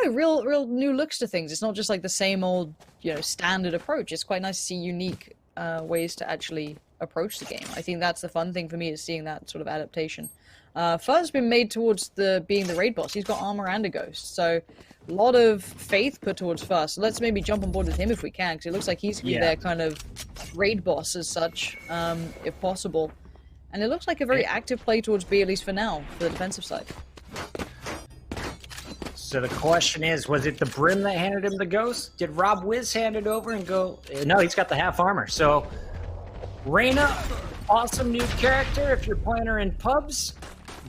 don't know, real new looks to things. It's not just like the same old, standard approach. It's quite nice to see unique ways to actually approach the game. I think that's the fun thing for me, is seeing that sort of adaptation. Fur's been made towards being the raid boss. He's got armor and a ghost, so a lot of faith put towards Fur. So let's maybe jump on board with him if we can, because it looks like he's gonna be their kind of raid boss as such, if possible. And it looks like a very active play towards B, at least for now, for the defensive side. So the question is, was it the Brim that handed him the ghost? Did Rob Wiz hand it over and go... No, he's got the half armor. So, Reyna, awesome new character if you're playing her in pubs.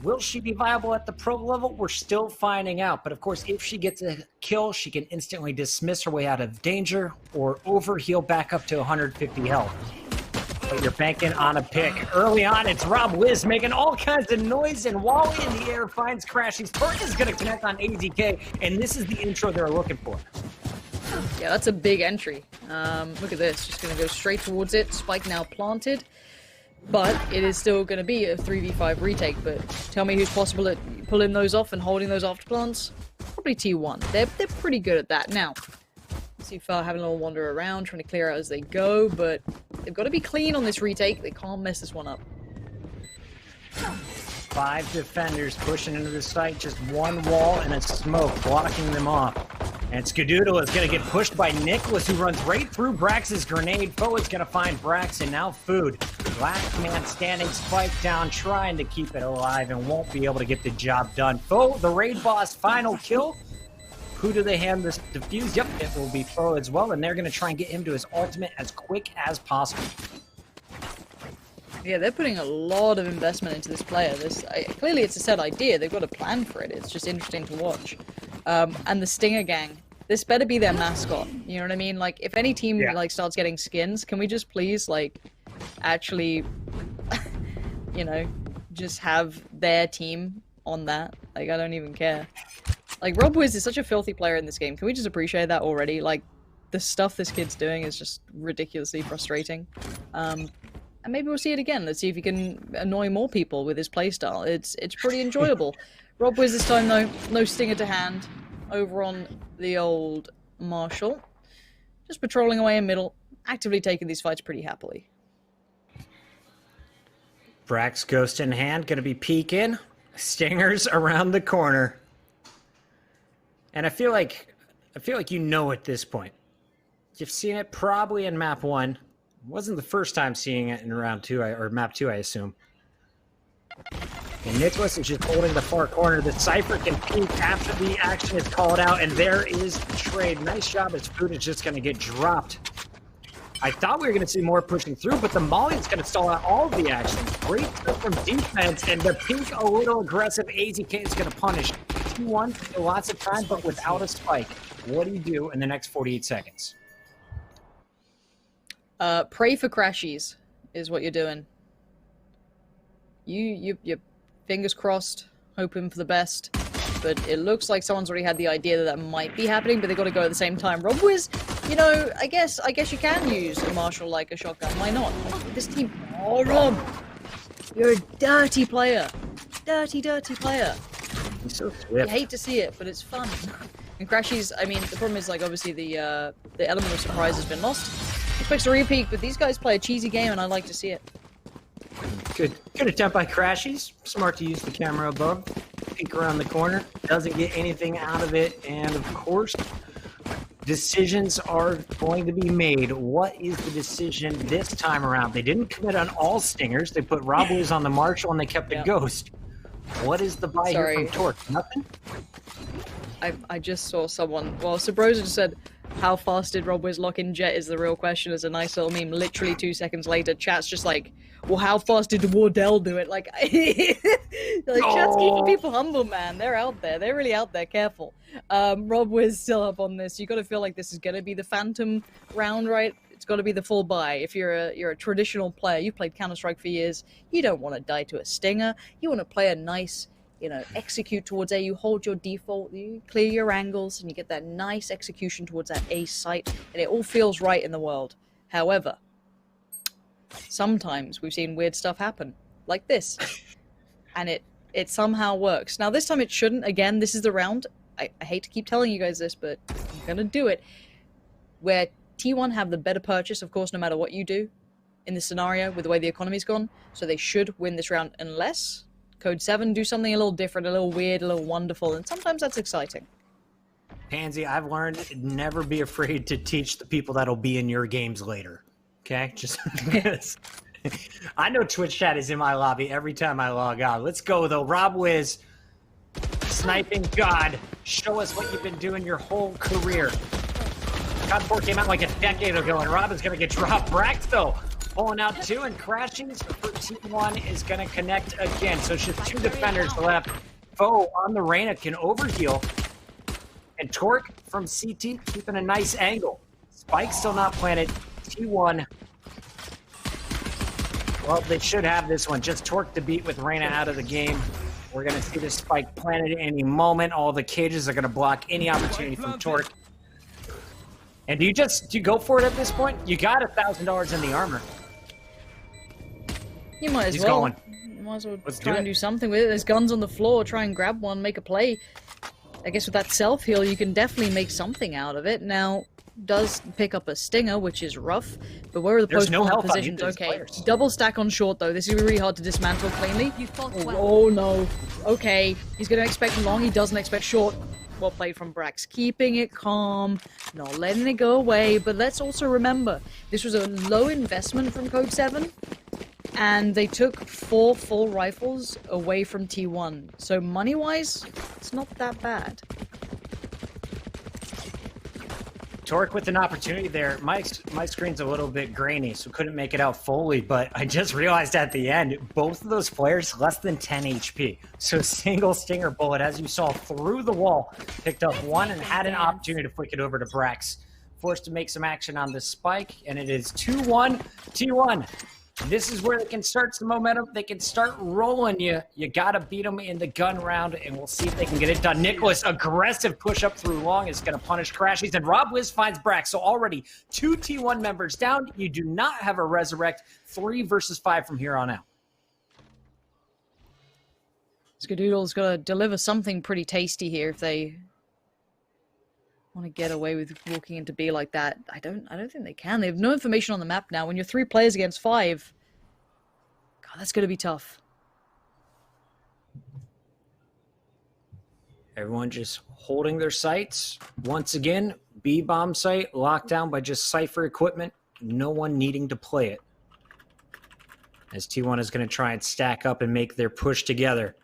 Will she be viable at the pro level? We're still finding out. But of course, if she gets a kill, she can instantly dismiss her way out of danger or overheal back up to 150 health. But you're banking on a pick. Early on, it's Rob Wiz making all kinds of noise, and Wally in the air finds Crashy's. Torque is going to connect on AZK, and this is the intro they're looking for. Yeah, that's a big entry. Look at this. Just going to go straight towards it. Spike now planted. But it is still going to be a 3v5 retake. But tell me who's possible at pulling those off and holding those after plants? Probably T1. They're pretty good at that. Now, see Fur having a little wander around, trying to clear out as they go, but they've got to be clean on this retake. They can't mess this one up. 5 defenders pushing into the site, just one wall and a smoke blocking them off. And Skadoodle is going to get pushed by Nicholas, who runs right through Brax's grenade. Foe is going to find Brax, and now Food. Last man standing, Spike down, trying to keep it alive, and won't be able to get the job done. Foe, the raid boss, final kill. Who do they hand this defuse? Yep, it will be Foe as well, and they're going to try and get him to his ultimate as quick as possible. Yeah, they're putting a lot of investment into this player. Clearly it's a set idea. They've got a plan for it. It's just interesting to watch. And the Stinger Gang, this better be their mascot. You know what I mean? Like, if any team starts getting skins, can we just please actually, just have their team on that? Like, I don't even care. Like, Rob Wiz is such a filthy player in this game. Can we just appreciate that already? Like, the stuff this kid's doing is just ridiculously frustrating. And maybe we'll see it again. Let's see if he can annoy more people with his playstyle. It's pretty enjoyable. Rob Wiz this time, though, no Stinger to hand. Over on the old Marshall. Just patrolling away in middle. Actively taking these fights pretty happily. Brax ghost in hand, gonna be peeking. Stingers around the corner. And I feel like you know at this point. You've seen it probably in map 1. It wasn't the first time seeing it in round 2, or map 2, I assume. And Nicholas is just holding the far corner. The Cypher can peek after the action is called out, and there is the trade. Nice job as Food is just going to get dropped. I thought we were going to see more pushing through, but the Molly is going to stall out all of the action. Great stuff from defense, and the peek a little aggressive. AZK is going to punish. T1 for lots of time, but without a spike. What do you do in the next 48 seconds? Pray for crashies is what you're doing. You fingers crossed, hoping for the best. But it looks like someone's already had the idea that might be happening, but they got to go at the same time. Rob Wiz, I guess you can use a Marshall like a shotgun. Why not? This team. Oh, Rob, you're a dirty player. Dirty player. He's so swift. You hate to see it, but it's fun. And crashies. I mean, the problem is obviously the element of surprise has been lost. Expects a repeat, but these guys play a cheesy game, and I like to see it. Good attempt by Crashies. Smart to use the camera above. Peek around the corner. Doesn't get anything out of it. And of course, decisions are going to be made. What is the decision this time around? They didn't commit on all Stingers. They put Rob Wiz on the Marshall, and they kept the Ghost. What is the buy here from Torque? Nothing? I just saw someone. Well, Sabrosa just said, how fast did Rob Wiz lock in Jet is the real question. As a nice little meme. Literally 2 seconds later, chat's just like, well, how fast did Wardell do it? Chat's keeping people humble, man. They're out there. They're really out there. Careful. Rob Wiz still up on this. You got to feel like this is going to be the Phantom round, right? It's got to be the full buy. If you're a traditional player, you've played Counter-Strike for years, you don't want to die to a Stinger. You want to play a nice, execute towards A. You hold your default, you clear your angles, and you get that nice execution towards that A site, and it all feels right in the world. However, sometimes we've seen weird stuff happen, like this, and it somehow works. Now, this time it shouldn't. Again, this is the round. I hate to keep telling you guys this, but I'm gonna do it. Where T1 have the better purchase, of course, no matter what you do in this scenario with the way the economy's gone. So they should win this round unless Code 7 do something a little different, a little weird, a little wonderful, and sometimes that's exciting. Pansy, I've learned never be afraid to teach the people that'll be in your games later. Okay? Just because I know Twitch chat is in my lobby every time I log on. Let's go, though. Rob Wiz, sniping God. Show us what you've been doing your whole career. COD 4 came out like a decade ago, and Rob is going to get dropped. Brax, though, pulling out 2, and Crashings for T1 is going to connect again. So it's just 2 defenders left. Foe on the Reyna can overheal. And Torque from CT keeping a nice angle. Spike still not planted. T1. Well, they should have this one. Just Torque to beat with Reyna out of the game. We're going to see this Spike planted any moment. All the cages are going to block any opportunity from Torque. And do you go for it at this point? You got $1,000 in the armor. You might as He's well. going. You might as well Let's try do and it. do something with it. There's guns on the floor. Try and grab one, make a play. I guess with that self-heal, you can definitely make something out of it. Now, does pick up a stinger, which is rough, but where are the There's no post-plant health on positions? either of these Okay, players. double stack on short, though. This is really hard to dismantle cleanly. You fought well. Oh, no. Okay, he's going to expect long. He doesn't expect short. Well played from Brax. Keeping it calm, not letting it go away, but let's also remember, this was a low investment from Code 7. And they took 4 full rifles away from T1. So money-wise, it's not that bad. Torque with an opportunity there. My screen's a little bit grainy, so couldn't make it out fully, but I just realized at the end, both of those players less than 10 HP. So single stinger bullet, as you saw through the wall, picked up 1 and had an opportunity to flick it over to Brax. Forced to make some action on the Spike, and it is 2-1 T1. This is where they can start some momentum. They can start rolling you. You got to beat them in the gun round, and we'll see if they can get it done. Nicholas, aggressive push up through long is going to punish Crashies, and Rob Wiz finds Brax. So already 2 T1 members down. You do not have a resurrect. 3 versus 5 from here on out. Skadoodle's got to deliver something pretty tasty here if they want to get away with walking into B like that. I don't think they can. They have no information on the map now. When you're 3 players against 5, God, that's going to be tough. Everyone just holding their sights. Once again, B bomb site locked down by just Cypher equipment. No one needing to play it. As T1 is going to try and stack up and make their push together.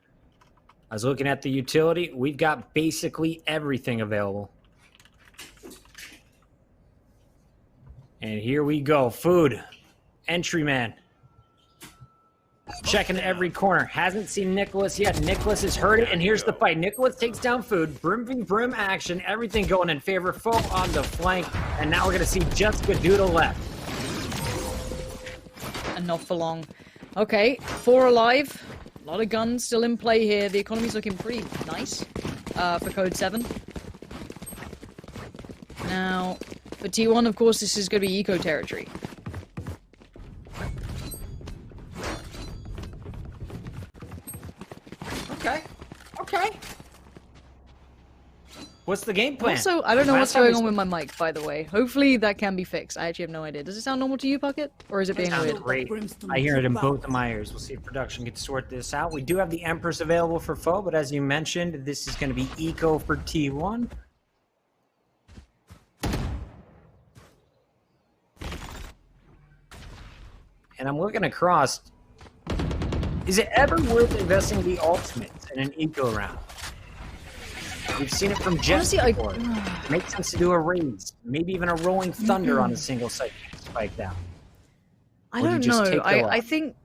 I was looking at the utility. We've got basically everything available. And here we go. Food. Entryman. Checking every corner. Hasn't seen Nicholas yet. Nicholas has heard it, and here's the fight. Nicholas takes down Food. Brim v Brim action. Everything going in favor of Foe on the flank. And now we're going to see just Skadoodle left. And not for long. Okay, 4 alive. A lot of guns still in play here. The economy's looking pretty nice for Code 7. Now, for T1, of course, this is going to be eco territory. Okay. What's the game plan? Also, I don't know what's Last time going we on with my mic, by the way. Hopefully that can be fixed. I actually have no idea. Does it sound normal to you, Puckett? Or is it being Sounds weird? great. I hear it in both of my ears. We'll see if production can sort this out. We do have the Empress available for Foe, but as you mentioned, this is going to be eco for T1. And I'm looking across. Is it ever worth investing the ultimates in an eco round? We've seen it from Jess Honestly, before. Makes sense to do a raise, maybe even a rolling thunder on a single site spike down. I Or do you don't just know. take the I loss? think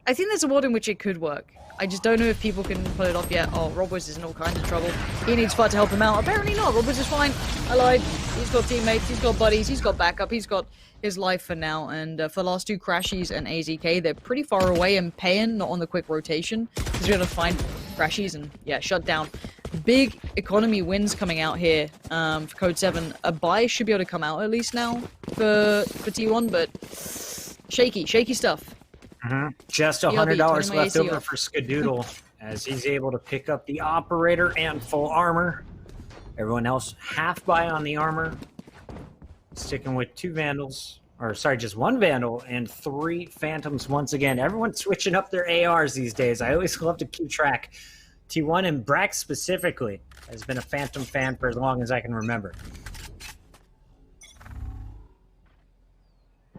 there's a world in which it could work. I just don't know if people can pull it off yet. Oh, Rob Wiz is in all kinds of trouble. He needs Fud to help him out. Apparently not. Rob Wiz is fine. I lied. He's got teammates. He's got buddies. He's got backup. He's got his life for now. And for the last 2 Crashies and AZK, they're pretty far away and paying, not on the quick rotation. Because we're going to find Crashies and, yeah, shut down. Big economy wins coming out here for Code 7. A buy should be able to come out at least now for T1, but shaky stuff. Just BRB, $100 turning my left AC over off. for Skadoodle as he's able to pick up the operator and full armor. Everyone else half buy on the armor. Sticking with 2 Vandals. Or, sorry, just 1 Vandal and 3 Phantoms once again. Everyone's switching up their ARs these days. I always love to keep track. T1 and Brax specifically has been a Phantom fan for as long as I can remember.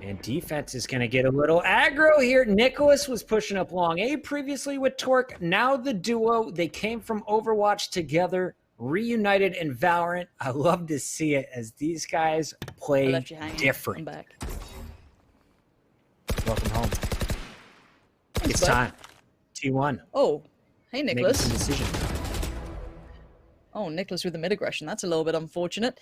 And defense is going to get a little aggro here. Nicholas was pushing up long A previously with Torque. Now the duo, they came from Overwatch together, reunited in Valorant. I love to see it as these guys play different. I'm back. Welcome home. Thanks, It's bud. time. T1. Oh, hey, Make Nicholas. some decision. Oh, Nicholas with the mid aggression. That's a little bit unfortunate.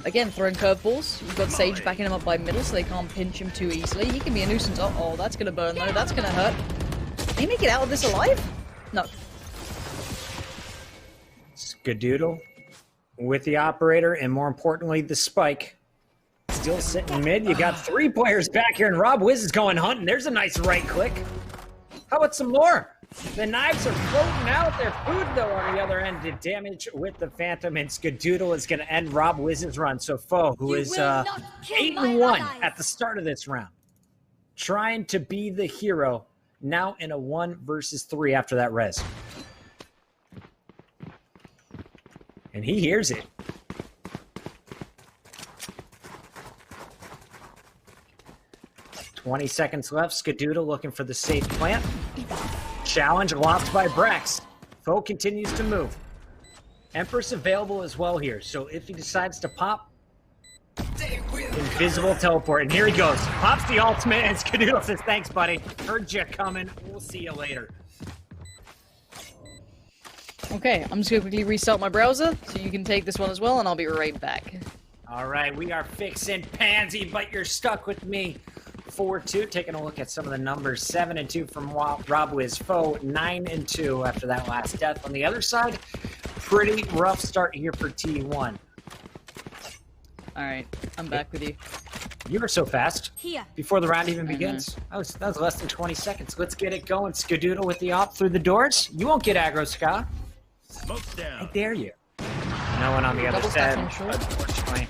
Again, throwing curveballs. You've got Sage backing him up by middle, so they can't pinch him too easily. He can be a nuisance. Oh, that's going to burn, though. That's going to hurt. Can he make it out of this alive? No. Skadoodle with the operator, and more importantly, the spike. Still sitting mid. You got 3 players back here, and Rob Wiz is going hunting. There's a nice right click. How about some more? The knives are floating out. Their food, though, on the other end did damage with the Phantom, and Skadoodle is going to end Rob Wiz's run. So Foe, who is 8-1 at the start of this round, trying to be the hero, now in a 1 versus 3 after that res. And he hears it. "20 seconds left. Skadoodle looking for the safe plant. Challenge locked by Brax. Foe continues to move. Empress available as well here, so if he decides to pop, invisible teleport, and here he goes. Pops the ultimate, and Skadoodle says, "Thanks, buddy. Heard you coming. We'll see you later." Okay, I'm just going to quickly restart my browser, so you can take this one as well, and I'll be right back. All right, we are fixing Pansy, but you're stuck with me. 4-2, taking a look at some of the numbers. 7-2 from Rob Wiz. Foe, 9-2 after that last death. On the other side, pretty rough start here for T1. Alright, I'm back with you. You were so fast. Here. Before the round even begins. That was less than 20 seconds. Let's get it going. Skadoodle with the op through the doors. You won't get aggro, Ska. Smoke's down. I dare you. No one on the other Double stack side, on short. unfortunately.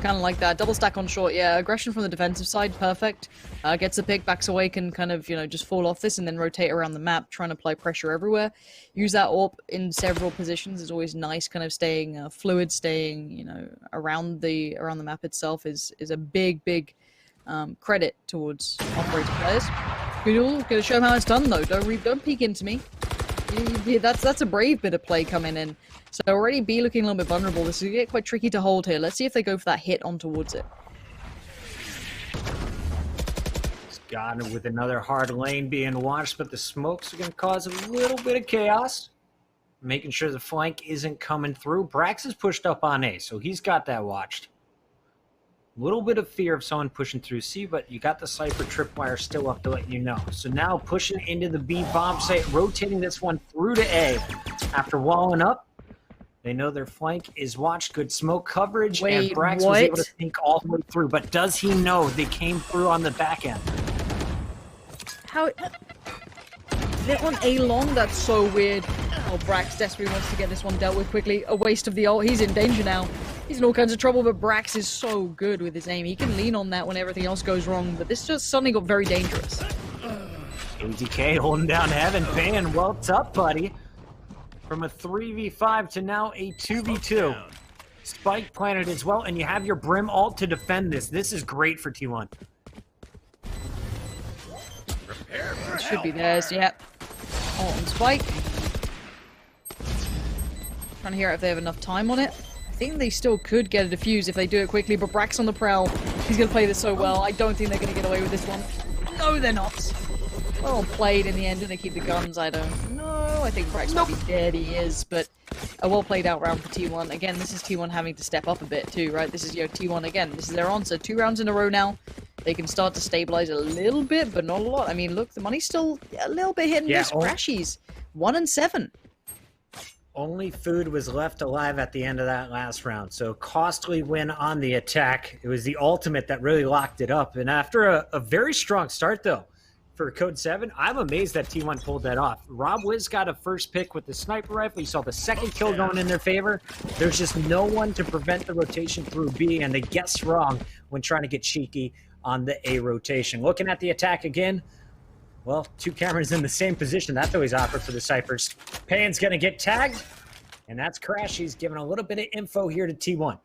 Kind of like that. Double stack on short, yeah. Aggression from the defensive side, perfect. Gets the pick, backs away, can kind of, you know, just fall off this and then rotate around the map, trying to apply pressure everywhere. Use that AWP in several positions is always nice, kind of staying fluid, staying, you know, around the map itself is a big credit towards operator players. Gonna show them how it's done, though. Don't peek into me. That's a brave bit of play coming in. So already B looking a little bit vulnerable. This is gonna get quite tricky to hold here. Let's see if they go for that hit on towards it. Scott with another hard lane being watched, but the smokes are going to cause a little bit of chaos. Making sure the flank isn't coming through. Brax is pushed up on A, so he's got that watched. A little bit of fear of someone pushing through C, but you got the Cypher tripwire still up to let you know. So now pushing into the B bomb site, rotating this one through to A. After walling up, they know their flank is watched. Good smoke coverage, and Wait, Brax was able to sneak all the way through. But does he know they came through on the back end? How? They're on A long? That's so weird. Oh, Brax desperately wants to get this one dealt with quickly. A waste of the ult. He's in danger now. He's in all kinds of trouble, but Brax is so good with his aim. He can lean on that when everything else goes wrong, but this just suddenly got very dangerous. ADK holding down Heaven. Pan, well, tough, buddy. From a 3v5 to now a 2v2. Spike planted as well, and you have your Brim ult to defend this. This is great for T1. It should be theirs, yep. Ult and Spike. Trying to hear if they have enough time on it. I think they still could get a defuse if they do it quickly, but Brax on the prowl. He's going to play this so well. I don't think they're going to get away with this one. No, they're not. Well played in the end. Do they keep the guns? I don't know. I think Brax might be dead. He is, but a well played out round for T1. Again, this is T1 having to step up a bit too, right? This is T1 again. This is their answer. 2 rounds in a row now. They can start to stabilize a little bit, but not a lot. I mean, look, the money's still a little bit hit and miss. Crashies. 1 and 7. Only Food was left alive at the end of that last round, so costly win on the attack. It was the ultimate that really locked it up, and after a very strong start, though, for Code 7. I'm amazed that T1 pulled that off. Rob Wiz got a first pick with the sniper rifle. You saw the second kill going in their favor. There's just no one to prevent the rotation through B, and they guessed wrong when trying to get cheeky on the A rotation. Looking at the attack again, well, two cameras in the same position. That's always awkward for the Cyphers. Pan's going to get tagged, and that's Crash. He's giving a little bit of info here to T1.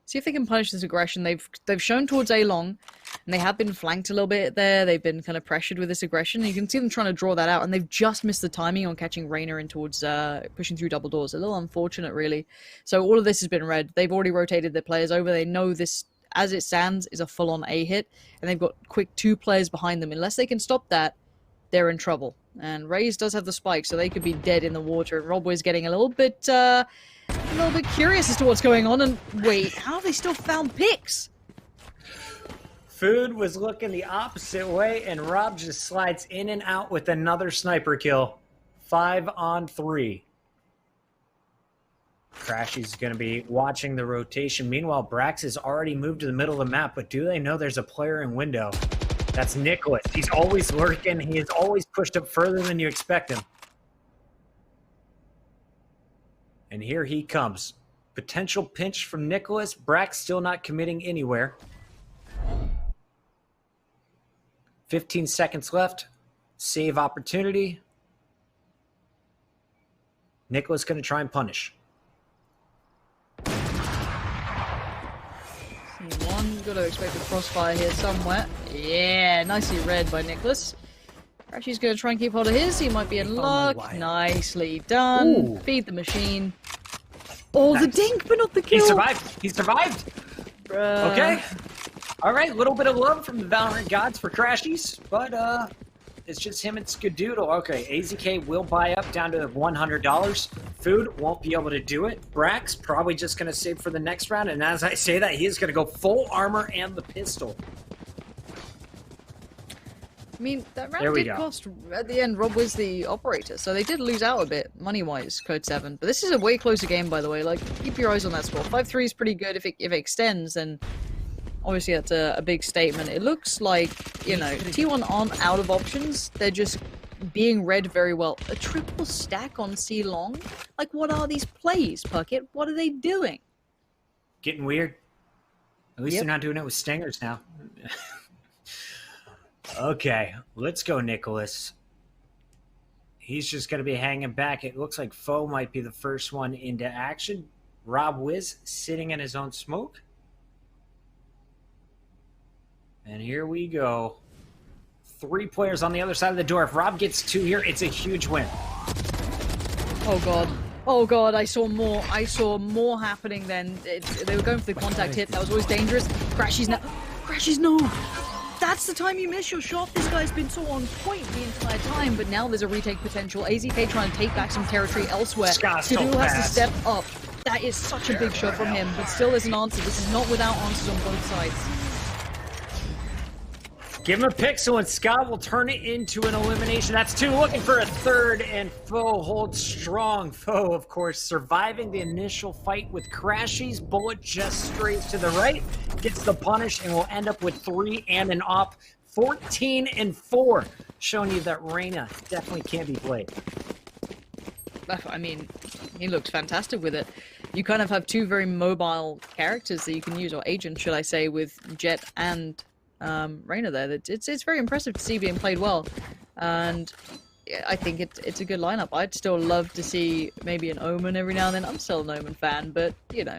See if they can punish this aggression. They've shown towards A long, and they have been flanked a little bit there. They've been kind of pressured with this aggression. And you can see them trying to draw that out, and they've just missed the timing on catching Reyna in towards pushing through double doors. A little unfortunate, really. So all of this has been read. They've already rotated their players over. They know this, as it stands, is a full-on A hit, and they've got quick 2 players behind them. Unless they can stop that, they're in trouble. And Raze does have the spike, so they could be dead in the water. And Rob is getting a little bit curious as to what's going on. And wait, how have they still found picks? Food was looking the opposite way, and Rob just slides in and out with another sniper kill. 5 on 3. Crashy's going to be watching the rotation. Meanwhile, Brax has already moved to the middle of the map, but do they know there's a player in window? That's Nicholas. He's always lurking. He is always pushed up further than you expect him. And here he comes. Potential pinch from Nicholas. Brax still not committing anywhere. 15 seconds left. Save opportunity. Nicholas going to try and punish. One, got to expect a crossfire here somewhere. Yeah, nicely read by Nicholas. Crashy's going to try and keep hold of his. He might be in luck. Nicely done. Ooh. Feed the machine. Oh, nice. The dink, but not the kill. He survived. He survived. Bruh. Okay. All right, a little bit of love from the Valorant gods for Crashies, but it's just him and Skadoodle. Okay, AZK will buy up down to $100. Food won't be able to do it. Brax probably just going to save for the next round, and as I say that, he is going to go full armor and the pistol. I mean, that round did cost, at the end, Rob was the operator, so they did lose out a bit, money-wise, Code 7. But this is a way closer game, by the way. Like, keep your eyes on that score. 5-3 is pretty good. If it extends, then obviously that's a big statement. It looks like, you know, T1 aren't out of options. They're just being read very well. A triple stack on C long? Like, what are these plays, Puckett? What are they doing? Getting weird. At least they're not doing it with stingers now. Okay, let's go, Nicholas. He's just going to be hanging back. It looks like Foe might be the first one into action. Rob Wiz sitting in his own smoke. And here we go. 3 players on the other side of the door. If Rob gets 2 here, it's a huge win. Oh, God. Oh, God, I saw more. I saw more happening then. They were going for the contact hit. That was always dangerous. Crashies now. Crashies, no. That's the time you miss your shot. This guy's been so on point the entire time, but now there's a retake potential. AZK trying to take back some territory elsewhere. Skadoodle has to step up. That is such a big shot from him, but still there's an answer. This is not without answers on both sides. Give him a pixel and Scott will turn it into an elimination. That's 2, looking for a third, and Foe holds strong. Foe, of course, surviving the initial fight with Crashies. Bullet just straight to the right. Gets the punish and will end up with 3 and an op. 14-4. Showing you that Reyna definitely can't be played. I mean, he looks fantastic with it. You kind of have 2 very mobile characters that you can use, or agents, should I say, with Jet and Reyna there. It's very impressive to see being played well, and I think it's a good lineup. I'd still love to see maybe an Omen every now and then. I'm still an Omen fan, but you know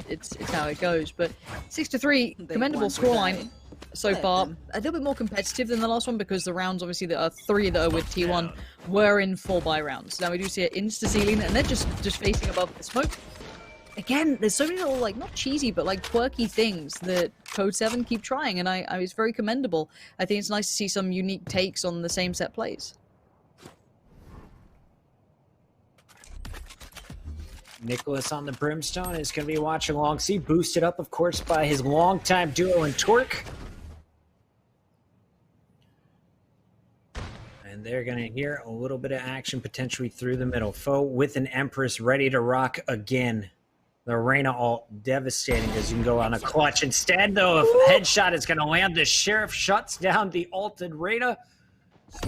it's how it goes. But 6-3, commendable scoreline so far. A little bit more competitive than the last one because the rounds obviously that are 3 that are with T1 were in 4-buy rounds. Now we do see it insta ceiling, and they're just facing above the smoke. Again, there's so many little, like, not cheesy, but, like, quirky things that Code 7 keep trying, and it's very commendable. I think it's nice to see some unique takes on the same set plays. Nicholas on the Brimstone is going to be watching Long C, boosted up, of course, by his longtime duo in Torque. And they're going to hear a little bit of action potentially through the middle. Foe with an Empress ready to rock again. The Reyna ult devastating as you can go on a clutch. Instead, though, if headshot is going to land, the Sheriff shuts down the ulted Reyna.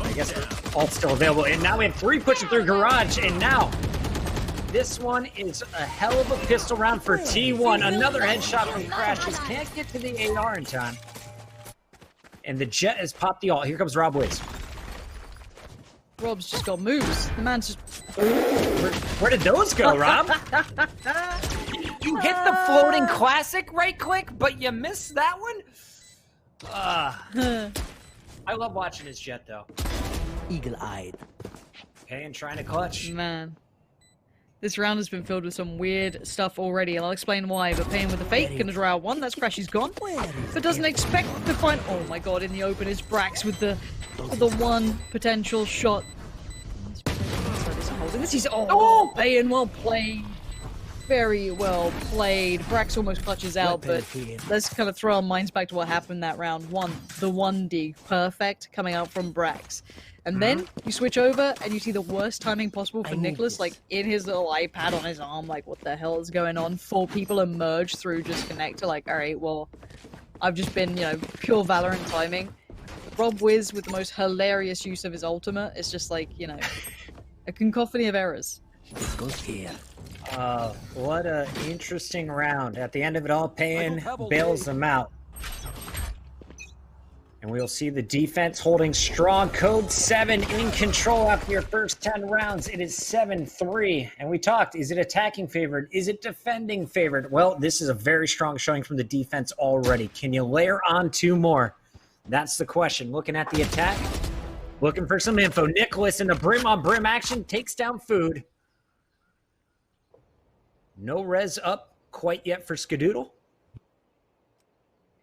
I guess ult's still available. And now we have 3 pushing through Garage. And now this one is a hell of a pistol round for T1. Another headshot from Crashes. Can't get to the AR in time. And the Jet has popped the ult. Here comes Rob Wiz. Rob's just got moves. The man's just... Where did those go, Rob? You hit the floating classic right click, but you missed that one? I love watching his Jet, though. Eagle-eyed. Payne trying to clutch. Man. This round has been filled with some weird stuff already, and I'll explain why. But Payne with the fake, gonna draw out one. That's Crashy's gone. But doesn't expect to find... Oh my god, in the open is Brax with the one potential shot. This is... Oh, Payne, well played. Very well played. Brax almost clutches out, but let's kind of throw our minds back to what happened that round. The 1D. Perfect coming out from Brax. And then you switch over and you see the worst timing possible for Nicholas, like in his little iPad on his arm, like what the hell is going on? 4 people emerge through just connector, like, alright, well, I've just been, you know, pure Valorant timing. Rob Wiz with the most hilarious use of his ultimate. It's just like, you know, a cacophony of errors. Goes here. What a interesting round. At the end of it all, Payne bails them out. And we'll see the defense holding strong. Code 7 in control after your first 10 rounds. It is 7-3. And we talked, is it attacking favored? Is it defending favored? Well, this is a very strong showing from the defense already. Can you layer on 2 more? That's the question. Looking at the attack, looking for some info. Nicholas in the brim on brim action takes down Food. No res up quite yet for Skadoodle.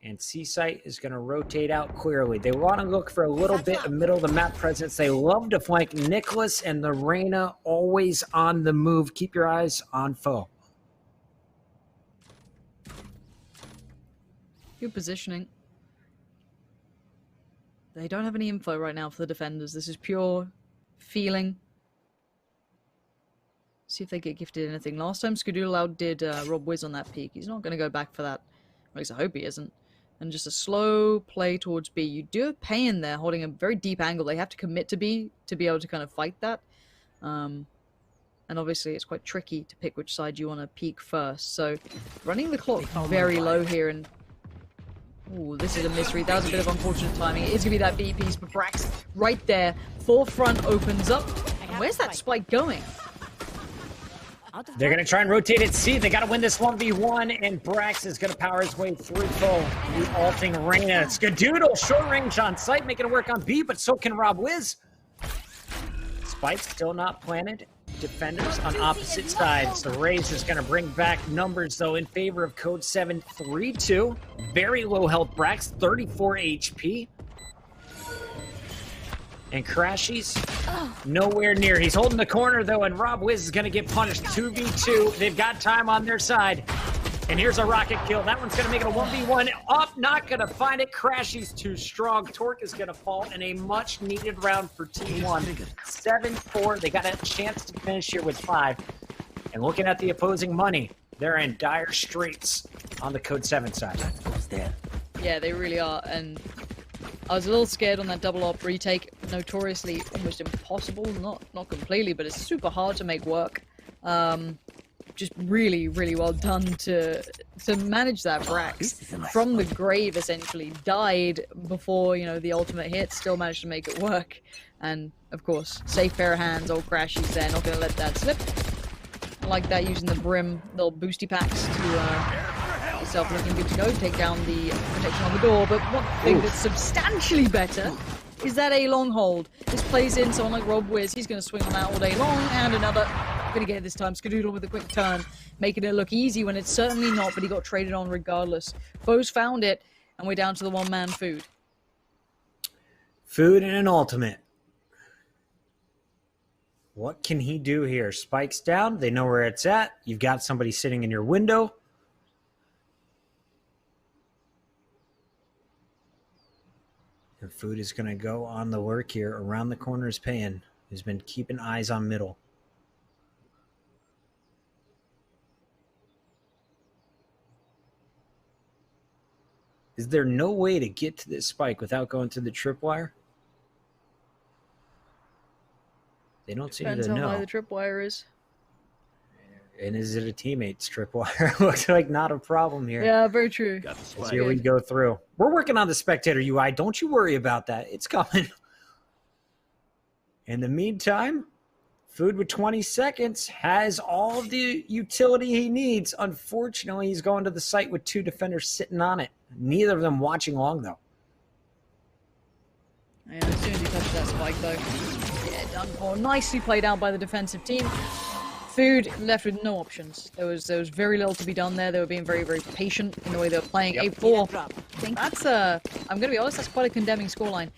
And Seasight is going to rotate out clearly. They want to look for a little bit of middle of the map presence. They love to flank. Nicholas and the Reyna always on the move. Keep your eyes on foe. Good positioning. They don't have any info right now for the defenders. This is pure feeling. See if they get gifted anything. Last time Skadoodle outdid Rob Wiz on that peak. He's not going to go back for that. At least I hope he isn't. And just a slow play towards B. You do have Payne there holding a very deep angle. They have to commit to B to be able to kind of fight that. And obviously it's quite tricky to pick which side you want to peek first. So running the clock very low here. And ooh, this is a mystery. That was a bit of unfortunate timing. It is going to be that B piece, but Brax right there. Forefront opens up. And where's that spike going? They're going to try and rotate it C. They got to win this 1v1, and Brax is going to power his way through full. The ulting Reyna. Skadoodle, short range on sight, making it work on B, but so can Rob Wiz. Spike still not planted. Defenders on opposite sides. The Raze is going to bring back numbers, though, in favor of Code 7. 3-2. Very low health Brax, 34 HP. And Crashies, nowhere near. He's holding the corner, though, and Rob Wiz is going to get punished. 2v2. They've got time on their side. And here's a rocket kill. That one's going to make it a 1v1. Up, not going to find it. Crashies too strong. Torque is going to fall in a much-needed round for T1. 7-4. They got a chance to finish here with 5. And looking at the opposing money, they're in dire straits on the Code 7 side. Yeah, they really are. And I was a little scared on that double op retake. Notoriously almost impossible. Not completely, but it's super hard to make work. Just really, really well done to manage that. Brax from the grave essentially died before, you know, the ultimate hit. Still managed to make it work. And of course, safe pair of hands. Old Crashies there, not gonna let that slip. I like that, using the brim little boosty packs to yourself looking good to go, take down the protection on the door. But one thing that's substantially better is that a long hold. This plays in someone like Rob Wiz. He's going to swing on that all day long, and another. Going to get it this time. Skadoodle with a quick turn, making it look easy when it's certainly not, but he got traded on regardless. Foes found it, and we're down to the one-man Food. Food and an ultimate. What can he do here? Spikes down. They know where it's at. You've got somebody sitting in your window. And Food is going to go on the work here. Around the corner is Payne, who's been keeping eyes on middle. Is there no way to get to this spike without going through the tripwire? They don't seem Depends to how high know. the tripwire is. And is it a teammate's tripwire? Looks like not a problem here. Yeah, very true. Got the As spike. here we go through. We're working on the spectator UI. Don't you worry about that. It's coming. In the meantime, Food with 20 seconds has all the utility he needs. Unfortunately, he's going to the site with 2 defenders sitting on it. Neither of them watching long, though. And as soon as he touches that spike, though, yeah, done for. Nicely played out by the defensive team. Food left with no options. There was very little to be done there. They were being very, very patient in the way they were playing. Yep. 8-4. That's I'm gonna be honest, that's quite a condemning scoreline.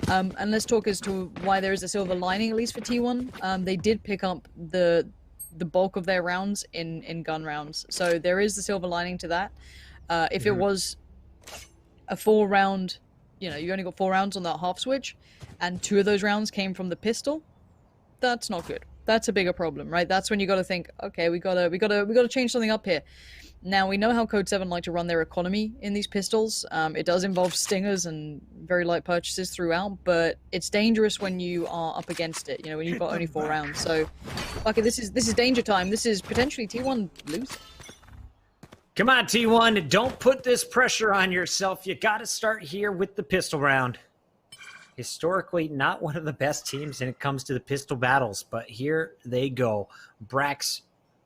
And let's talk as to why there is a silver lining, at least for T1. They did pick up the bulk of their rounds in gun rounds, so there is the silver lining to that. If it was a 4-round, you only got 4 rounds on that half switch, and 2 of those rounds came from the pistol, that's not good. That's a bigger problem, right? That's when you got to think, okay, we gotta change something up here. Now we know how Code 7 like to run their economy in these pistols. It does involve stingers and very light purchases throughout, but it's dangerous when you are up against it. When you've got only 4 rounds. So, okay, this is danger time. This is potentially T1 losing. Come on, T1. Don't put this pressure on yourself. You got to start here with the pistol round. Historically, not one of the best teams when it comes to the pistol battles, but here they go. Brax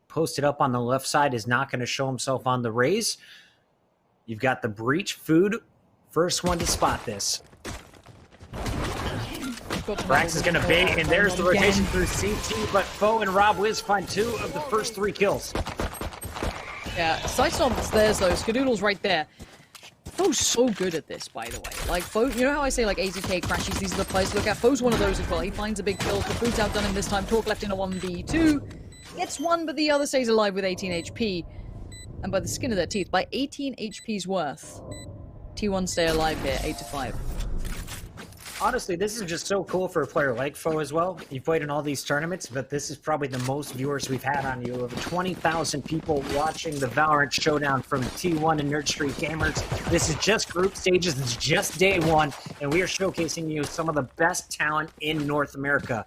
posted up on the left side is not going to show himself on the raise. You've got the breach. Food, first one to spot this. Brax is going to bait, and there's the rotation through CT, but Foe and Rob Wiz find 2 of the first 3 kills. Yeah, Sightstorm's theirs though. Skadoodle's right there. Foe's so good at this, by the way. Like, Foe, you know how I say, like, AZK crashes, these are the players to look at? Foe's one of those as well. He finds a big kill. The Food's outdone him this time. Talk left in a 1v2. Gets 1, but the other stays alive with 18 HP. And by the skin of their teeth, by 18 HP's worth, T1 stay alive here, 8-5. Honestly, this is just so cool for a player like Foe as well. You've played in all these tournaments, but this is probably the most viewers we've had on you. Over 20,000 people watching the Valorant Showdown from T1 and Nerd Street Gamers. This is just group stages. It's just day 1, and we are showcasing you some of the best talent in North America.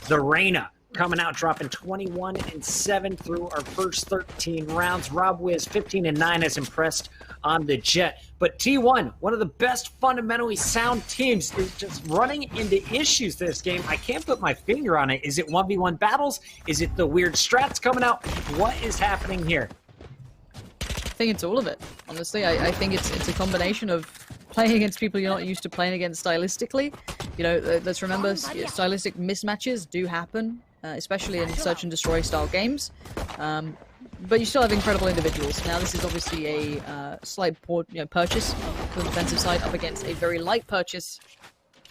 The Reyna coming out, dropping 21-7 through our first 13 rounds. Rob Wiz, 15-9, has impressed on the Jet. But T1, one of the best fundamentally sound teams, is just running into issues this game. I can't put my finger on it. Is it 1v1 battles? Is it the weird strats coming out? What is happening here? I think it's all of it, honestly. I think it's a combination of playing against people you're not used to playing against stylistically. Let's remember, stylistic mismatches do happen, especially in search and destroy style games. But you still have incredible individuals. Now this is obviously a slight purchase from the defensive side up against a very light purchase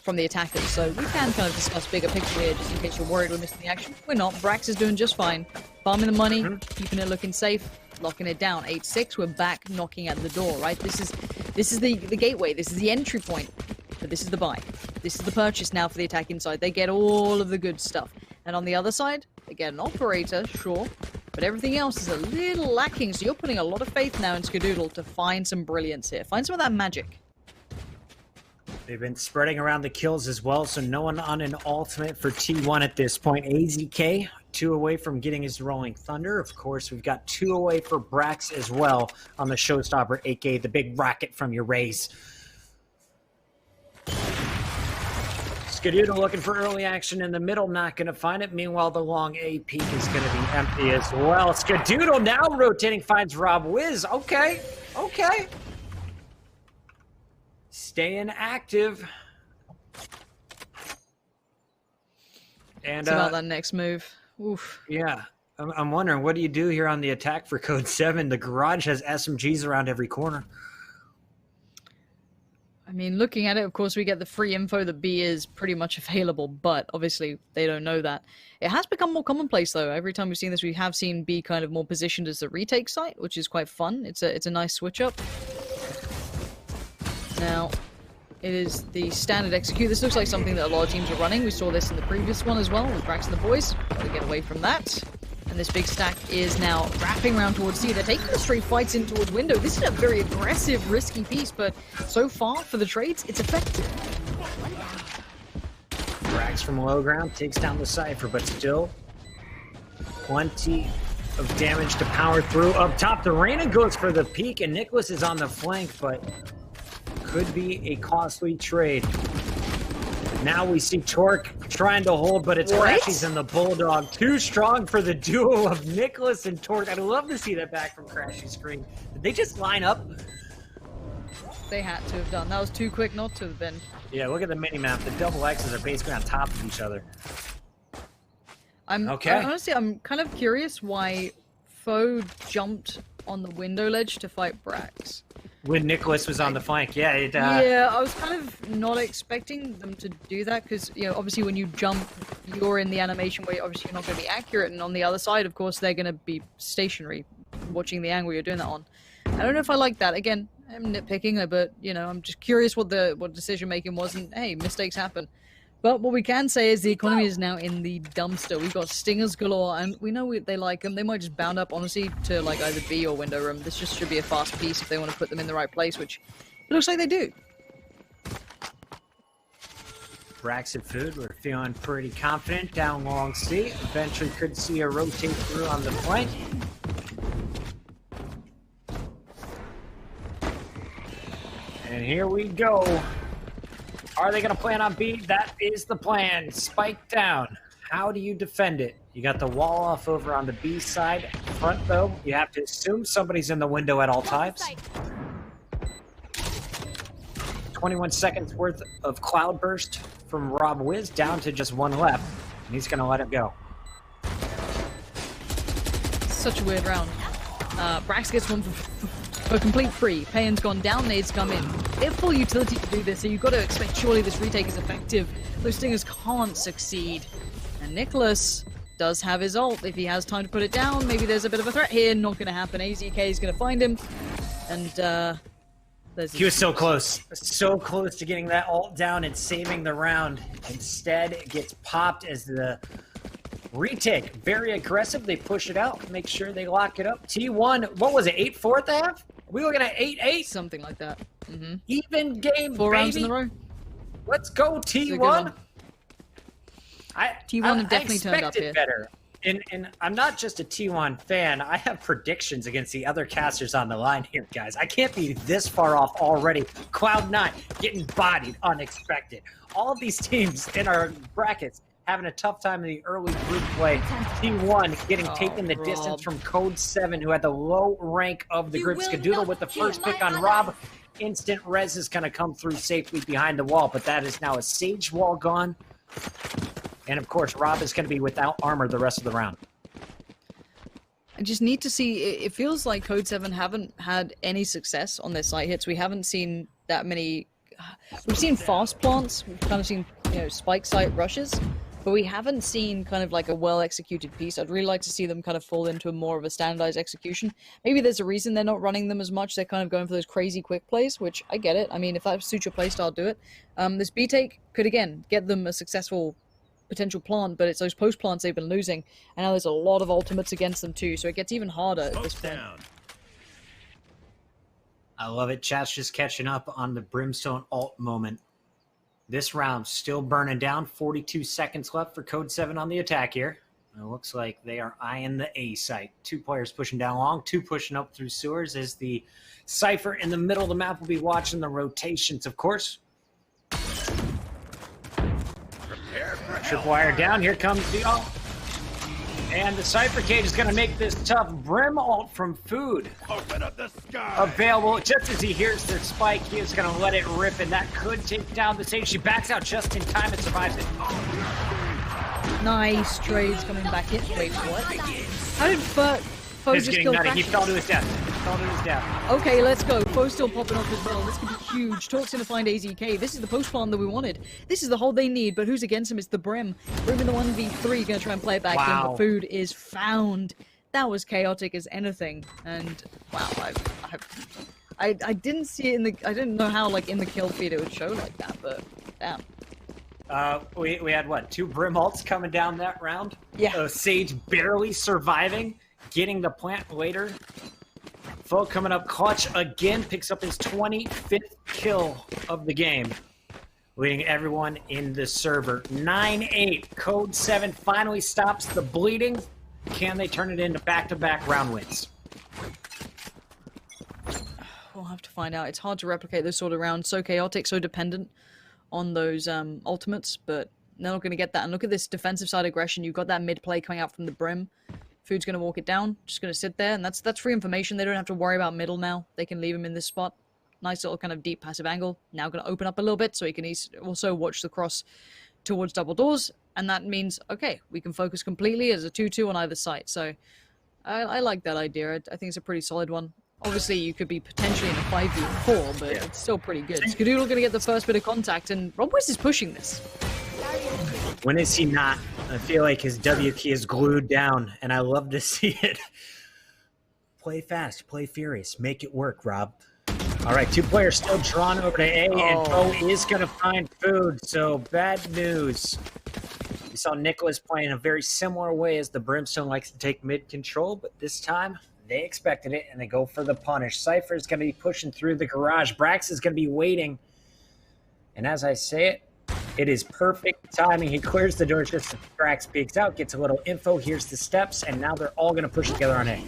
from the attackers. So we can kind of discuss bigger picture here, just in case you're worried we're missing the action. We're not. Brax is doing just fine. Farming the money, keeping it looking safe, locking it down. 8-6, we're back knocking at the door, right? This is the gateway. This is the entry point. But this is the buy. This is the purchase now for the attacking side. They get all of the good stuff. And on the other side, they get an operator, sure, but everything else is a little lacking, so you're putting a lot of faith now in Skadoodle to find some brilliance here. Find some of that magic. They've been spreading around the kills as well, so no one on an ultimate for T1 at this point. AZK, 2 away from getting his Rolling Thunder. Of course, we've got 2 away for Brax as well on the Showstopper, aka the big rocket from your raise. Skadoodle looking for early action in the middle, not going to find it. Meanwhile, the long A peak is going to be empty as well. Skadoodle now rotating, finds Rob Wiz. Okay. Staying active. And It's about that next move. Oof. yeah, I'm wondering, what do you do here on the attack for Code 7? The garage has SMGs around every corner. I mean, looking at it, of course, we get the free info that B is pretty much available, but obviously they don't know that. It has become more commonplace, though. Every time we've seen this, we have seen B kind of more positioned as the retake site, which is quite fun. It's a nice switch up. Now, it is the standard execute. This looks like something that a lot of teams are running. We saw this in the previous one as well with Brax and the boys. Gotta get away from that. And this big stack is now wrapping around towards C. They're taking the straight fights in towards window. This is a very aggressive, risky piece, but so far for the trades, it's effective. Brax from low ground takes down the Cypher, but still plenty of damage to power through. Up top, the Reyna goes for the peak, and Nicholas is on the flank, but could be a costly trade. Now we see Torque trying to hold, but it's Crashies and the Bulldog. Too strong for the duo of Nicholas and Torque. I'd love to see that back from Crashy's screen. Did they just line up? They had to have done. That was too quick not to have been. Yeah, look at the mini-map. The double X's are basically on top of each other. Honestly, I'm kind of curious why Foe jumped on the window ledge to fight Brax. When Nicholas was on the flank, yeah. Yeah, I was kind of not expecting them to do that because, you know, obviously when you jump, you're in the animation where obviously you're not going to be accurate, and on the other side, of course, they're going to be stationary, watching the angle you're doing that on. I don't know if I like that. Again, I'm nitpicking, but, you know, I'm just curious what decision making was, and hey, mistakes happen. But what we can say is the economy is now in the dumpster. We've got stingers galore, and we know they like them. They might just bound up, honestly, to like either B or window room. This just should be a fast piece if they want to put them in the right place, which it looks like they do. Brax and Food, we're feeling pretty confident down long C. Eventually could see a rotate through on the flank. And here we go. Are they going to plan on B? That is the plan. Spike down. How do you defend it? You got the wall off over on the B side. Front, though, you have to assume somebody's in the window at all times. 21 seconds worth of cloud burst from Rob Wiz, down to just one left. And he's going to let it go. Such a weird round. Brax gets one for complete free. Payan's gone down, nades come in. They have full utility to do this, so you've got to expect surely this retake is effective. Those stingers can't succeed. And Nicholas does have his ult. If he has time to put it down, maybe there's a bit of a threat here. Not going to happen. AZK is going to find him. And, he was so close. So close to getting that ult down and saving the round. Instead, it gets popped as the retake. Very aggressive. They push it out. Make sure they lock it up. T1, what was it, 8-4 at the half? We looking at 8-8? Something like that. Mm-hmm. Even game, 4 baby. rounds in a row. Let's go, T1. T1 definitely turned up here. Better. And I'm not just a T1 fan. I have predictions against the other casters on the line here, guys. I can't be this far off already. Cloud9 getting bodied unexpected. All of these teams in our brackets having a tough time in the early group play. T1 getting taken the distance from Code 7, who had the low rank of the group. Skadoodle with the first pick on Rob. Instant res is going to come through safely behind the wall, but that is now a Sage wall gone. And of course, Rob is going to be without armor the rest of the round. I just need to see, it feels like Code 7 haven't had any success on their site hits. We haven't seen that many, we've seen fast plants, we've kind of seen, you know, spike site rushes, but we haven't seen kind of like a well-executed piece. I'd really like to see them kind of fall into more of a standardized execution. Maybe there's a reason they're not running them as much. They're kind of going for those crazy quick plays, which I get it. I mean, if that suits your playstyle, do it. This B-take could, again, get them a successful potential plant, but it's those post plants they've been losing, and now there's a lot of ultimates against them too, so it gets even harder at this point. I love it. Chat's just catching up on the Brimstone ult moment. This round still burning down. 42 seconds left for Code 7 on the attack here. It looks like they are eyeing the A site. 2 players pushing down long, 2 pushing up through sewers, as the Cypher in the middle of the map will be watching the rotations, of course. Tripwire down. Here comes the ult. And the Cypher Cage is going to make this tough. Brim ult from Food. Open up the sky. Available just as he hears the spike. He is going to let it rip, and that could take down the Sage. She backs out just in time and survives it. Nice trades coming back in. Wait, what? How did Foe just kill nutty. back? He fell to his death. Okay, let's go. Foe's still popping off as well. This could be huge. Torque's going to find AZK. This is the post plan that we wanted. This is the hold they need, but who's against him? It's the Brim. Brim in the 1v3 going to try and play it back in, but Food is found. That was chaotic as anything. And, wow, I didn't see it in the... I didn't know how, like, in the kill feed it would show like that, but damn. We had what, 2 Brim ults coming down that round? Yeah. Sage barely surviving, getting the plant later. Foe coming up clutch again, picks up his 25th kill of the game, leading everyone in the server. 9-8, Code 7 finally stops the bleeding. Can they turn it into back-to-back round wins? We'll have to find out. It's hard to replicate this sort of round. So chaotic, so dependent on those ultimates, but they're not going to get that. And look at this defensive side aggression. You've got that mid play coming out from the Brim. Food's going to walk it down, just going to sit there, and that's free information. They don't have to worry about middle now. They can leave him in this spot. Nice little kind of deep passive angle. Now going to open up a little bit so he can also watch the cross towards double doors, and that means, okay, we can focus completely as a 2-2 on either side. So I like that idea. I think it's a pretty solid one. Obviously, you could be potentially in a 5v4, but it's still pretty good. Skadoodle going to get the first bit of contact, and RobWiz is pushing this. When is he not? I feel like his W key is glued down, and I love to see it. Play fast, play furious, make it work, Rob. All right, 2 players still drawn over to A, and Foe is going to find food, so bad news. We saw Nicholas playing a very similar way as the Brimstone likes to take mid control, but this time they expected it, and they go for the punish. Cypher is going to be pushing through the garage. Brax is going to be waiting, and as I say it, it is perfect timing. He clears the doors just as Brax peeks out, gets a little info, here's the steps, and now they're all going to push together on A.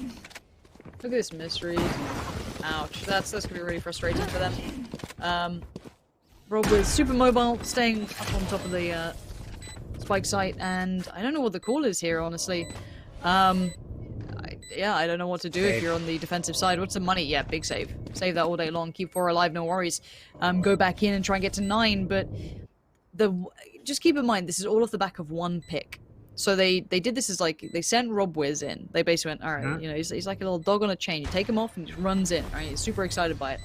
Look at this misread. Ouch. That's going to be really frustrating for them. RobWiz super mobile, staying up on top of the spike site, and I don't know what the call is here, honestly. I don't know what to do if you're on the defensive side. What's the money? Yeah, big save. Save that all day long. Keep 4 alive, no worries. Go back in and try and get to 9, but just keep in mind, this is all off the back of 1 pick. So they did this as like, they sent RobWiz in. They basically went, all right, you know, he's like a little dog on a chain. You take him off and he just runs in. Right? He's super excited by it.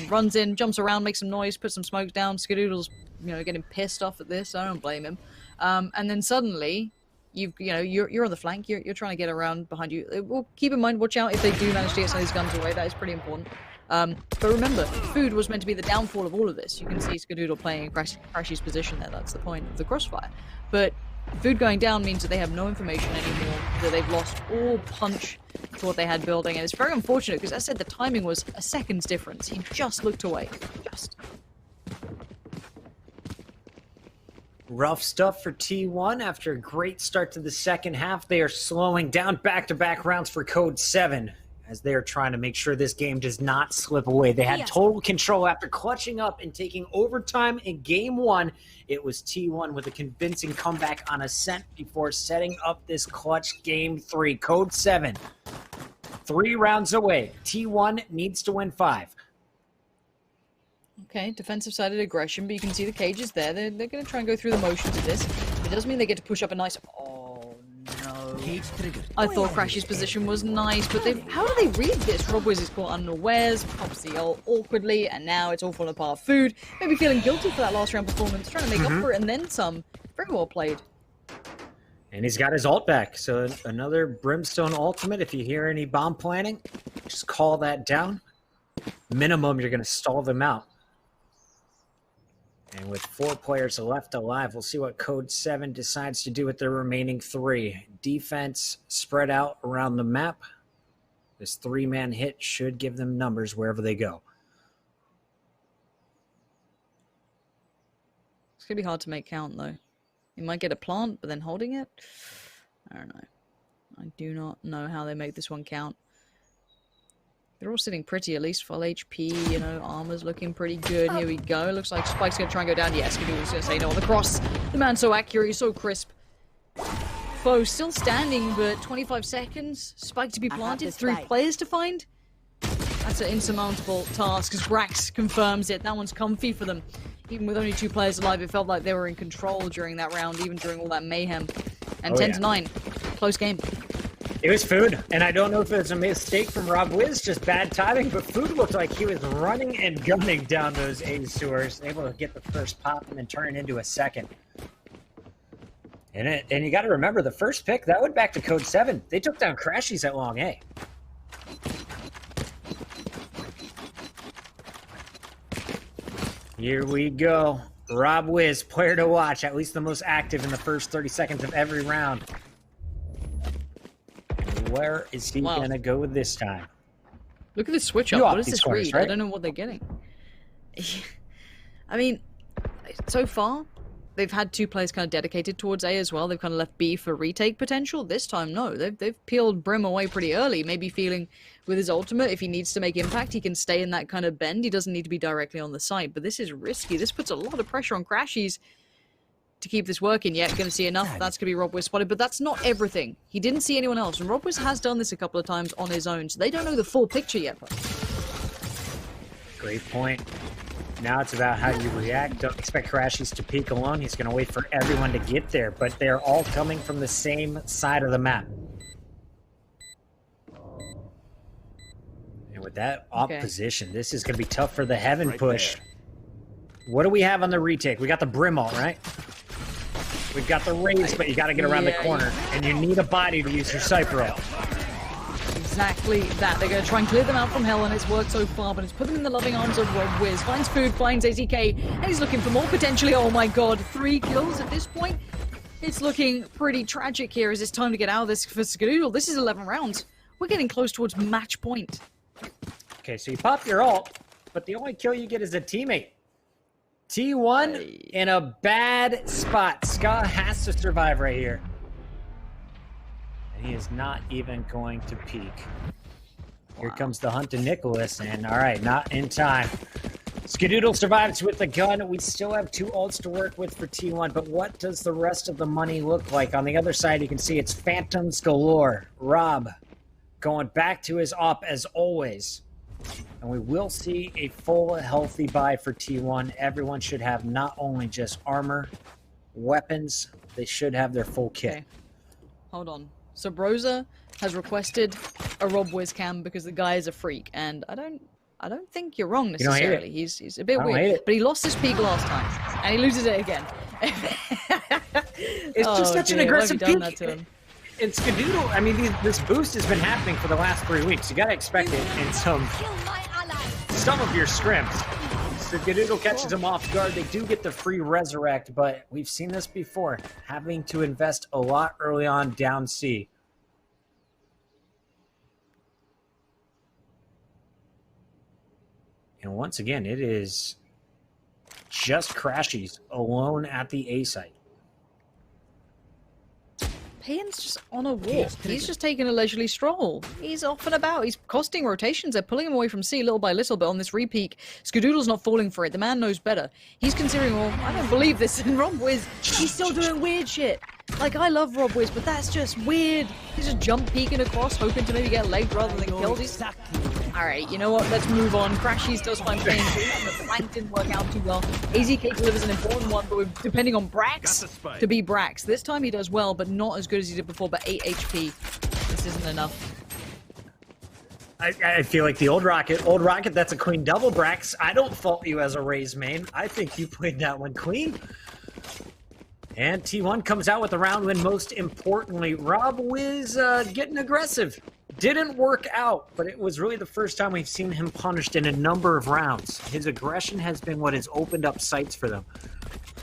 Runs in, jumps around, makes some noise, puts some smokes down. Skadoodle's, you know, getting pissed off at this. I don't blame him. And then suddenly, you're on the flank. You're trying to get around behind you. Well, keep in mind, watch out if they do manage to get some of these guns away. That is pretty important. But remember, Food was meant to be the downfall of all of this. You can see Skadoodle playing in Crashy's position there. That's the point of the crossfire. But Food going down means that they have no information anymore, that they've lost all punch to what they had building, and it's very unfortunate because, as I said, the timing was a second's difference. He just looked away. Just. Rough stuff for T1 after a great start to the second half. They are slowing down back-to-back rounds for Code 7 as they are trying to make sure this game does not slip away. They had total control after clutching up and taking overtime in Game 1. It was T1 with a convincing comeback on Ascent before setting up this clutch Game 3. Code 7, 3 rounds away. T1 needs to win 5. Okay, defensive-sided aggression, but you can see the cages there. They're going to try and go through the motions of this. It does mean they get to push up a nice... Oh, no. Cage triggered. I thought Crashy's position was nice, but how do they read this? RobWiz is caught unawares, pops the ult awkwardly, and now it's all falling apart. Food, maybe feeling guilty for that last round performance, trying to make up for it, and then some. Very well played. And he's got his ult back, so another Brimstone ultimate. If you hear any bomb planning, just call that down. Minimum, you're going to stall them out. And with 4 players left alive, we'll see what Code 7 decides to do with their remaining 3. Defense spread out around the map. This 3-man hit should give them numbers wherever they go. It's going to be hard to make count, though. You might get a plant, but then holding it? I don't know. I do not know how they make this one count. They're all sitting pretty, at least full HP, you know, armor's looking pretty good. Here we go. Looks like Spike's going to try and go down. Yes, Skadoodle's going to say no on the cross. The man's so accurate, he's so crisp. Foe still standing, but 25 seconds. Spike to be planted, 3 players to find. That's an insurmountable task, as Brax confirms it. That one's comfy for them. Even with only 2 players alive, it felt like they were in control during that round, even during all that mayhem. And 10-9. Close game. It was Food, and I don't know if it was a mistake from RobWiz, just bad timing, but Food looked like he was running and gunning down those A sewers, able to get the first pop and then turn it into a second. And you got to remember, the first pick, that went back to Code 7. They took down Crashies at Long A. Here we go. Rob Wiz, player to watch, at least the most active in the first 30 seconds of every round. Where is he gonna go this time? Look at this switch up. What is this read? Right? I don't know what they're getting. I mean, so far, they've had 2 players kind of dedicated towards A as well. They've kind of left B for retake potential. This time, no. They've peeled Brim away pretty early. Maybe feeling with his ultimate, if he needs to make impact, he can stay in that kind of bend. He doesn't need to be directly on the side. But this is risky. This puts a lot of pressure on Crashies to keep this working. Yet, going to see enough. That's going to be Rob Wiz spotted. But that's not everything. He didn't see anyone else. And Rob Wiz has done this a couple of times on his own. So they don't know the full picture yet. Great point. Now it's about how you react. Don't expect Crashies to peek alone. He's going to wait for everyone to get there, but they're all coming from the same side of the map. And with that position, this is going to be tough for the Heaven push. What do we have on the retake? We got the Brim ult, right? We've got the Raze, but you got to get around the corner, and you need a body to use your Cypher ult. Exactly that. They're going to try and clear them out from hell, and it's worked so far, but it's put them in the loving arms of Rob Wiz. Finds food, finds AZK, and he's looking for more potentially. Oh my god, 3 kills at this point. It's looking pretty tragic here as it's time to get out of this for Skadoodle. This is 11 rounds. We're getting close towards match point. Okay, so you pop your ult, but the only kill you get is a teammate. T1 in a bad spot. Ska has to survive right here. He is not even going to peek. Here comes the hunt to Nicholas, and all right, not in time. Skadoodle survives with the gun. We still have 2 ults to work with for T1, but what does the rest of the money look like? On the other side, you can see it's phantoms galore. Rob going back to his op as always. And we will see a full healthy buy for T1. Everyone should have not only just armor, weapons, they should have their full kit. Okay. Hold on. So Broza has requested a Rob Wiz cam because the guy is a freak, and I don't think you're wrong necessarily. He's a bit weird, but he lost his peak last time, and he loses it again. It's just such an aggressive peak. It's Skadoodle. I mean, this boost has been happening for the last 3 weeks. You gotta expect it in some of your scrims. So Skadoodle catches him off guard. They do get the free resurrect, but we've seen this before, having to invest a lot early on down C. And once again, it is just Crashies alone at the A site. Payan's just on a walk. He's just taking a leisurely stroll. He's off and about. He's costing rotations. They're pulling him away from C little by little, but on this repeak, Skadoodle's not falling for it. The man knows better. He's considering, well, I don't believe this. And Rob Wiz, he's still doing weird shit. Like, I love Rob Wiz, but that's just weird. He's just jump peeking across, hoping to maybe get legged rather than killed. Alright, you know what? Let's move on. Crashies does find Payan too, and the flank didn't work out too well. AZK delivers an important one, but we're depending on Brax to be Brax. This time he does well, but not as good as he did before, but 8 HP. This isn't enough. I feel like the old Rocket, that's a Queen double, Brax. I don't fault you as a Raze main. I think you played that one clean. And T1 comes out with a round win. Most importantly, Rob Wiz getting aggressive. Didn't work out, but it was really the first time we've seen him punished in a number of rounds. His aggression has been what has opened up sights for them.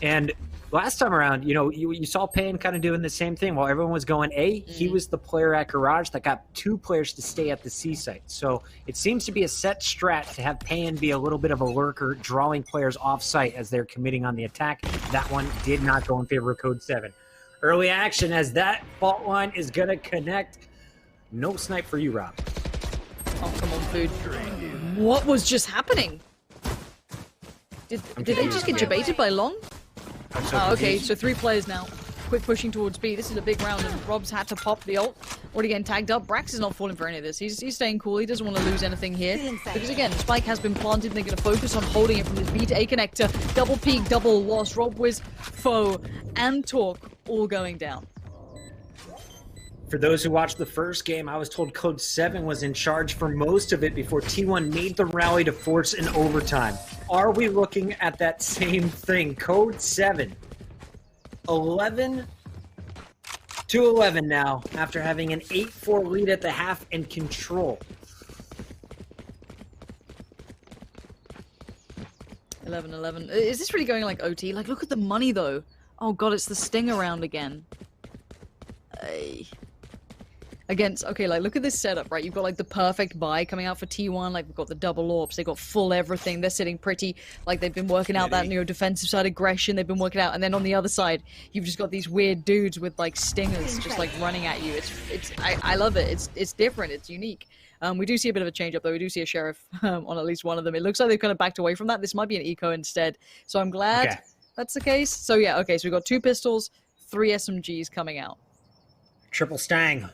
And last time around, you know, you saw Payan kind of doing the same thing. While everyone was going A, he was the player at Garage that got 2 players to stay at the C site. So it seems to be a set strat to have Payan be a little bit of a lurker, drawing players off site as they're committing on the attack. That one did not go in favor of Code 7. Early action as that fault line is going to connect. No snipe for you, Rob. Oh, come on, food. What was just happening? Did they just get debated by Long? Oh, okay, so 3 players now. Quick pushing towards B. This is a big round, and Rob's had to pop the ult. Already getting tagged up. Brax is not falling for any of this. He's staying cool. He doesn't want to lose anything here. Because again, the spike has been planted, and they're going to focus on holding it from this B to A connector. Double peak, double loss. Rob Wiz, Foe, and Torque all going down. For those who watched the first game, I was told Code 7 was in charge for most of it before T1 made the rally to force an overtime. Are we looking at that same thing? Code 7, 11-11 now, after having an 8-4 lead at the half and control. 11-11. Is this really going like OT? Like, look at the money though. Oh god, it's the Stinger round again. Against, okay, like look at this setup, right? You've got like the perfect buy coming out for T1, like we've got the double orbs, they've got full everything, they're sitting pretty, like they've been working out that, you know, defensive side aggression, they've been working out, and then on the other side, you've just got these weird dudes with like stingers just like running at you. I love it, it's different, it's unique. We do see a bit of a change up though, we do see a sheriff on at least one of them. It looks like they've kind of backed away from that. This might be an eco instead, so I'm glad that's the case. So yeah, okay, so we've got 2 pistols, 3 SMGs coming out. Triple Stang.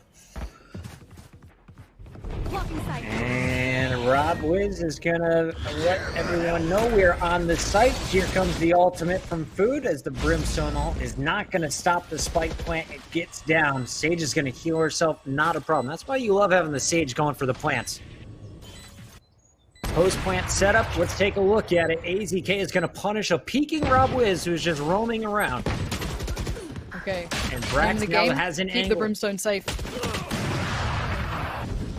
And Rob Wiz is gonna let everyone know we're on the site. Here comes the ultimate from Food as the Brimstone ult is not gonna stop the spike plant. It gets down. Sage is gonna heal herself, not a problem. That's why you love having the Sage going for the plants. Post plant setup, let's take a look at it. AZK is gonna punish a peeking Rob Wiz who's just roaming around. Okay. And Brax now has an Keep angle. the Brimstone safe.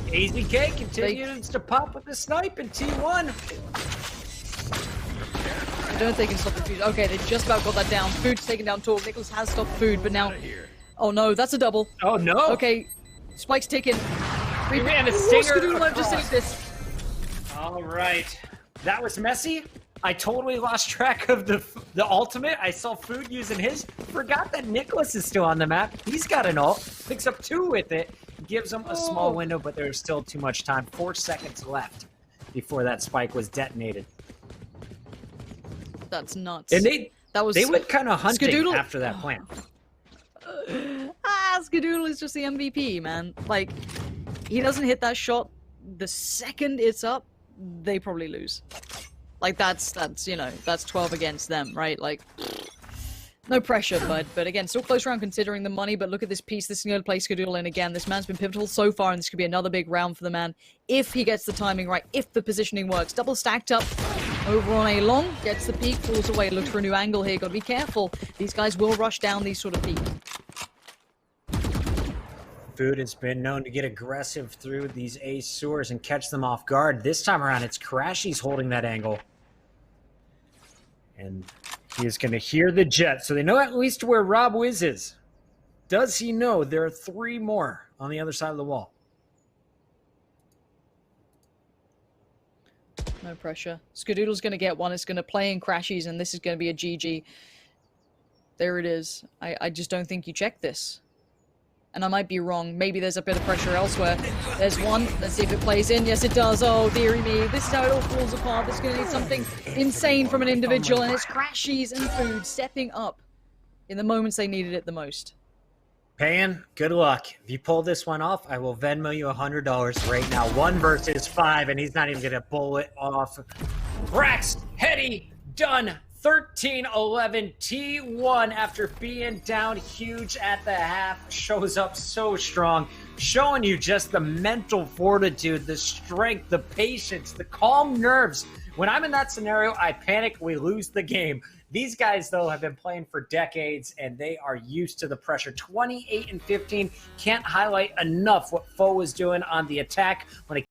AZK continues to pop with the snipe in T1. I don't think they can stop the Food. Okay, they just about got that down. Food's taken down Torque. Nicholas has stopped Food, but now... Oh no, that's a double. Oh no! Okay, Spike's ticking. Man, a stinger Skadoodle just saved this. All right. That was messy. I totally lost track of the ultimate. I saw Food using his. Forgot that Nicholas is still on the map. He's got an ult. Picks up 2 with it. Gives him a small window, but there's still too much time. 4 seconds left before that spike was detonated. That's nuts. And they went kind of hunting Skadoodle after that plant. Skadoodle is just the MVP, man. Like, he doesn't hit that shot the second it's up, they probably lose. Like, that's you know, that's 12 against them, right? Like, no pressure, bud. But again, still close round considering the money, but look at this piece. This is going to play Skadoodle in again. This man's been pivotal so far, and this could be another big round for the man if he gets the timing right, if the positioning works. Double stacked up over on a long, gets the peak, falls away, looks for a new angle here. Got to be careful. These guys will rush down these sort of peaks. Food has been known to get aggressive through these ace sewers and catch them off guard. This time around, it's Crashy's holding that angle. And he is going to hear the jet, so they know at least where Rob Wiz is. Does he know there are 3 more on the other side of the wall? No pressure. Skadoodle's going to get one. It's going to play in Crashies, and this is going to be a GG. There it is. I just don't think you check this. And I might be wrong. Maybe there's a bit of pressure elsewhere. There's one. Let's see if it plays in. Yes, it does. Oh, dearie me. This is how it all falls apart. This is going to need something insane from an individual. And it's Crashies and Food stepping up in the moments they needed it the most. Pan, good luck. If you pull this one off, I will Venmo you $100 right now. 1 versus 5, and he's not even going to pull it off. Brax, Hetty, done. 13-11 T1 after being down huge at the half shows up so strong, showing you just the mental fortitude, the strength, the patience, the calm nerves. When I'm in that scenario, I panic, we lose the game. These guys, though, have been playing for decades, and they are used to the pressure. 28-15, can't highlight enough what Foe was doing on the attack when it